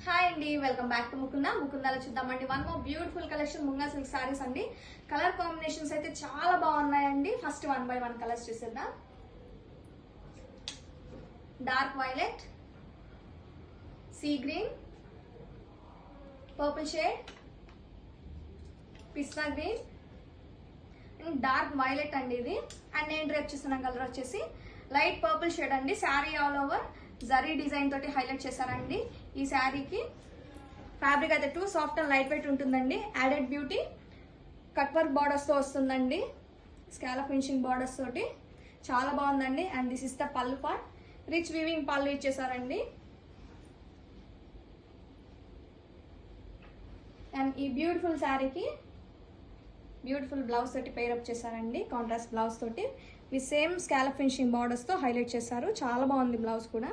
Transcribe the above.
Hi అండి, welcome back to ముకుందాలో చూద్దామండి. One more beautiful collection munga silk saris అండి. కలర్ కాంబినేషన్స్ అయితే చాలా బాగున్నాయండి. ఫస్ట్ 1 by 1 కలర్స్ చూసేద్దాం. Dark violet, sea green, purple shade, pista green and dark violet అండి ఇది. అండ్ నేను డ్రేప్ చేస్తున్న కలర్ వచ్చేసి లైట్ పర్పుల్ షేడ్ అండి. Sari all over zari design తోటి హైలైట్ చేశారండి. ఈ శారీకి ఫ్యాబ్రిక్ అయితే too soft and light weight ఉంటుందండి. Added beauty cut work borders తో వస్తుందండి. స్కాలప్ ఫినిషింగ్ బార్డర్స్ తోటి చాలా బాగుందండి. And this is the pallu part. Rich weaving pallu ఇచ్చేసారండి. అండ్ ఈ బ్యూటిఫుల్ శారీకి బ్యూటిఫుల్ బ్లౌజ్ తోటి పేరప్ చేశారండి. కాంట్రాస్ట్ బ్లౌజ్ తోటి with same scallop finishing borders తో హైలైట్ చేశారు. చాలా బాగుంది బ్లౌజ్ కూడా.